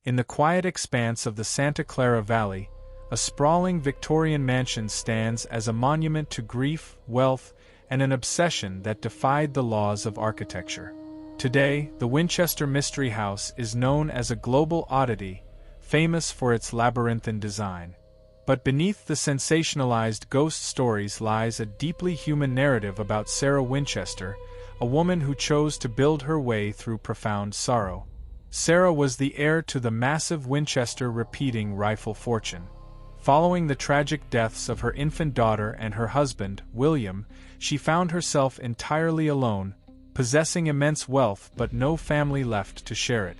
In the quiet expanse of the Santa Clara Valley, a sprawling Victorian mansion stands as a monument to grief, wealth, and an obsession that defied the laws of architecture. Today, the Winchester Mystery House is known as a global oddity, famous for its labyrinthine design. But beneath the sensationalized ghost stories lies a deeply human narrative about Sarah Winchester, a woman who chose to build her way through profound sorrow. Sarah was the heir to the massive Winchester repeating rifle fortune. Following the tragic deaths of her infant daughter and her husband, William, she found herself entirely alone, possessing immense wealth but no family left to share it.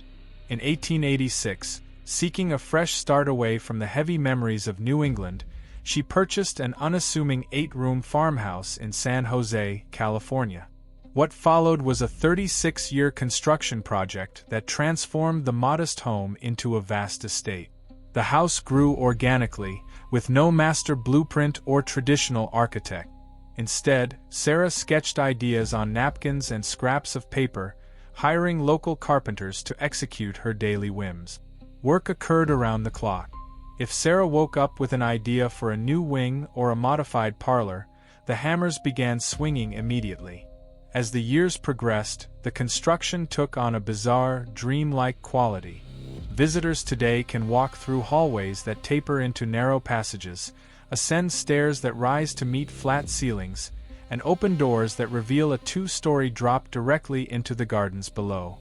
In 1886, seeking a fresh start away from the heavy memories of New England, she purchased an unassuming 8-room farmhouse in San Jose, California. What followed was a 36-year construction project that transformed the modest home into a vast estate. The house grew organically, with no master blueprint or traditional architect. Instead, Sarah sketched ideas on napkins and scraps of paper, hiring local carpenters to execute her daily whims. Work occurred around the clock. If Sarah woke up with an idea for a new wing or a modified parlor, the hammers began swinging immediately. As the years progressed, the construction took on a bizarre, dreamlike quality. Visitors today can walk through hallways that taper into narrow passages, ascend stairs that rise to meet flat ceilings, and open doors that reveal a 2-story drop directly into the gardens below.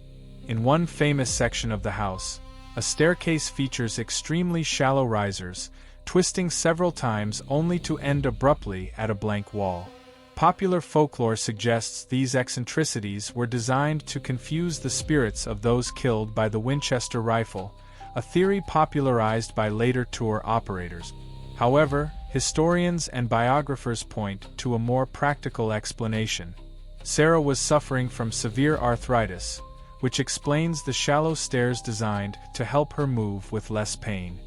In one famous section of the house, a staircase features extremely shallow risers, twisting several times only to end abruptly at a blank wall. Popular folklore suggests these eccentricities were designed to confuse the spirits of those killed by the Winchester rifle, a theory popularized by later tour operators. However, historians and biographers point to a more practical explanation. Sarah was suffering from severe arthritis, which explains the shallow stairs designed to help her move with less pain.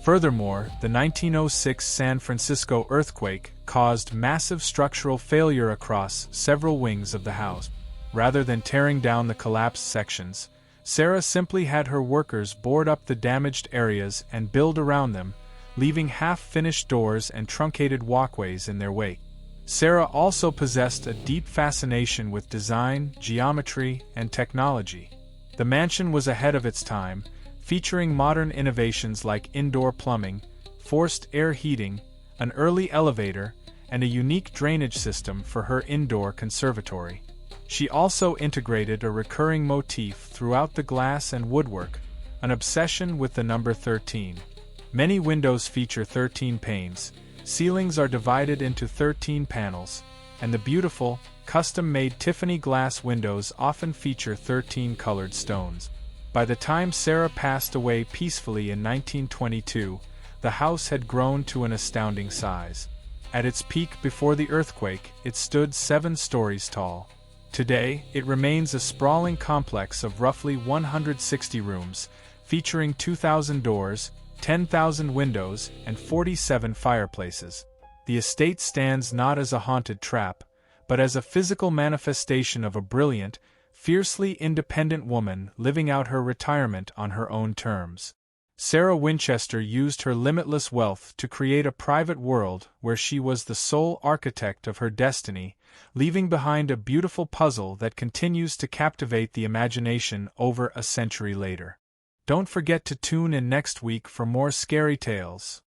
Furthermore, the 1906 San Francisco earthquake caused massive structural failure across several wings of the house. Rather than tearing down the collapsed sections, Sarah simply had her workers board up the damaged areas and build around them, leaving half-finished doors and truncated walkways in their wake. Sarah also possessed a deep fascination with design, geometry, and technology. The mansion was ahead of its time, featuring modern innovations like indoor plumbing, forced air heating, an early elevator, and a unique drainage system for her indoor conservatory. She also integrated a recurring motif throughout the glass and woodwork, an obsession with the number 13. Many windows feature 13 panes, ceilings are divided into 13 panels, and the beautiful, custom-made Tiffany glass windows often feature 13 colored stones. By the time Sarah passed away peacefully in 1922, the house had grown to an astounding size. At its peak before the earthquake, it stood 7 stories tall. Today, it remains a sprawling complex of roughly 160 rooms, featuring 2,000 doors, 10,000 windows, and 47 fireplaces. The estate stands not as a haunted trap, but as a physical manifestation of a brilliant, fiercely independent woman living out her retirement on her own terms. Sarah Winchester used her limitless wealth to create a private world where she was the sole architect of her destiny, leaving behind a beautiful puzzle that continues to captivate the imagination over a century later. Don't forget to tune in next week for more scary tales.